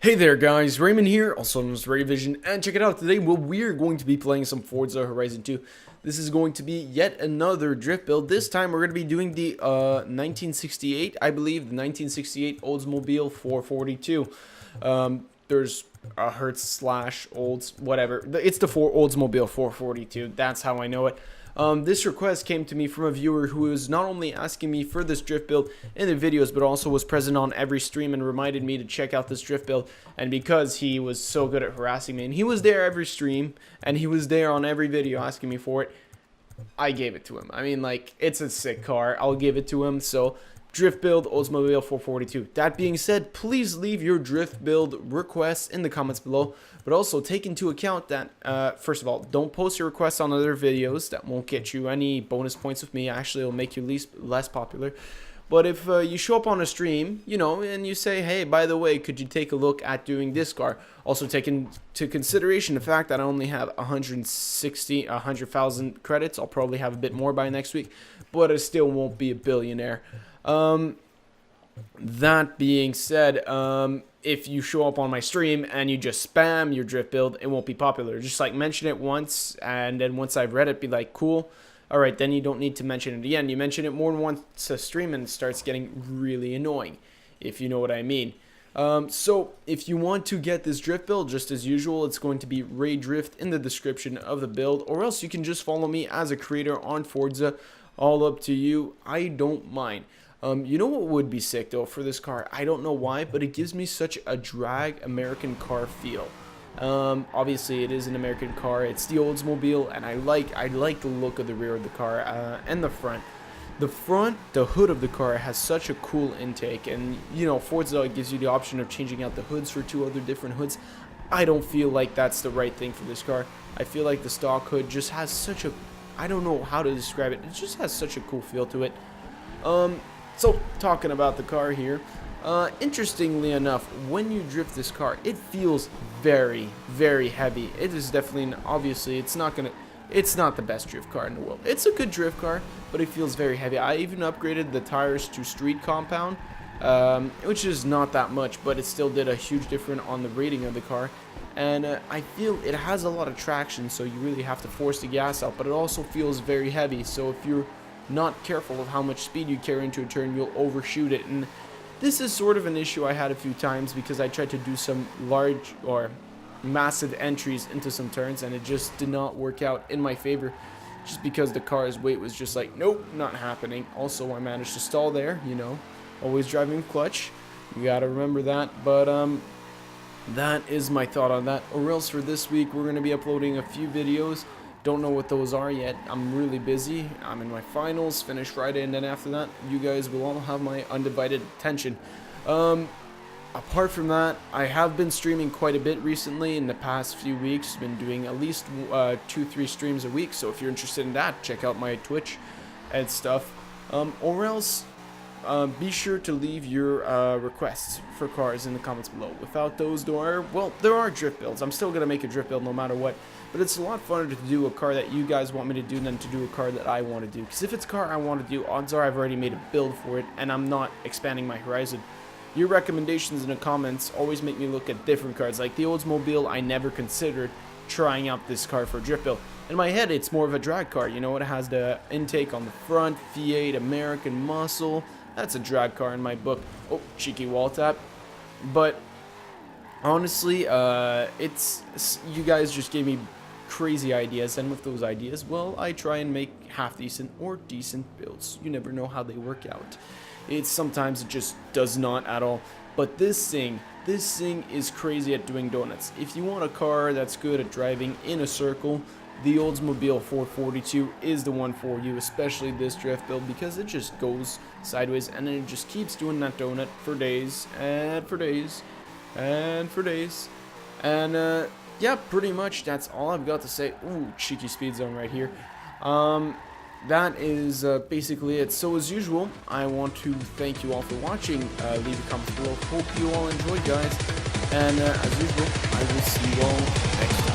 Hey there guys, Raymond here, also known as Vision, and check it out, today we're going to be playing some Forza Horizon 2. This is going to be yet another drift build. This time we're going to be doing the 1968, I believe, the 1968 Oldsmobile 442. There's a Hertz slash Olds, whatever. It's the Oldsmobile 442, that's how I know it. This request came to me from a viewer who was not only asking me for this drift build in the videos, but also was present on every stream and reminded me to check out this drift build. And because he was so good at harassing me, and he was there every stream, and he was there on every video asking me for it, I gave it to him. I mean, like, it's a sick car. I'll give it to him. So, drift build Oldsmobile 442. That being said, please leave your drift build requests in the comments below. But also take into account that, first of all, don't post your requests on other videos. That won't get you any bonus points with me. Actually, it'll make you less popular. But if you show up on a stream, you know, and you say, hey, by the way, could you take a look at doing this car? Also take into consideration the fact that I only have 100,000 credits. I'll probably have a bit more by next week, but I still won't be a billionaire. That being said, if you show up on my stream and you just spam your drift build, it won't be popular. Just like mention it once, and then once I've read it, be like, cool. Alright, then you don't need to mention it again. You mention it more than once a stream and it starts getting really annoying, if you know what I mean. So, if you want to get this drift build, just as usual, it's going to be Ray Drift in the description of the build, or else you can just follow me as a creator on Forza. All up to you. I don't mind. You know what would be sick though for this car? I don't know why, but it gives me such a drag American car feel. Obviously it is an American car. It's the Oldsmobile, and I like the look of the rear of the car and the front. The hood of the car has such a cool intake, and you know, Forza gives you the option of changing out the hoods for two other different hoods. I don't feel like that's the right thing for this car. I feel like the stock hood just has such a, I don't know how to describe it. It just has such a cool feel to it. So, talking about the car here, interestingly enough, when you drift this car, it feels very, very heavy. It is definitely, obviously, it's not the best drift car in the world. It's a good drift car, but it feels very heavy. I even upgraded the tires to street compound, which is not that much, but it still did a huge difference on the rating of the car. And I feel it has a lot of traction, so you really have to force the gas out, but it also feels very heavy, so if you're not careful of how much speed you carry into a turn, you'll overshoot it. And this is sort of an issue I had a few times because I tried to do some large or massive entries into some turns, and it just did not work out in my favor, just because the car's weight was just like, nope, not happening. Also, I managed to stall there, you know, always driving clutch, you gotta remember that. But that is my thought on that. Or else for this week we're going to be uploading a few videos. Don't know what those are yet. I'm really busy. I'm in my finals, finish Friday, and then after that, you guys will all have my undivided attention. Apart from that, I have been streaming quite a bit recently in the past few weeks. Been doing at least 2-3 streams a week, so if you're interested in that, check out my Twitch and stuff. Or else, be sure to leave your requests for cars in the comments below. Without those, there are drift builds. I'm still going to make a drift build no matter what. But it's a lot funner to do a car that you guys want me to do than to do a car that I want to do. Because if it's a car I want to do, odds are I've already made a build for it, and I'm not expanding my horizon. Your recommendations in the comments always make me look at different cars. Like the Oldsmobile, I never considered trying out this car for a drift build. In my head, it's more of a drag car. You know, it has the intake on the front, V8, American muscle. That's a drag car in my book. Oh, cheeky wall tap. But honestly, you guys just gave me crazy ideas, and with those ideas, well, I try and make half decent or decent builds. You never know how they work out. Sometimes it just does not at all. But this thing is crazy at doing donuts. If you want a car that's good at driving in a circle, the Oldsmobile 442 is the one for you, especially this drift build, because it just goes sideways and then it just keeps doing that donut for days and for days and for days. And yeah, pretty much that's all I've got to say. Ooh, cheeky speed zone right here. That is basically it. So as usual, I want to thank you all for watching. Leave a comment below. Hope you all enjoyed, guys. And as usual, I will see you all next time.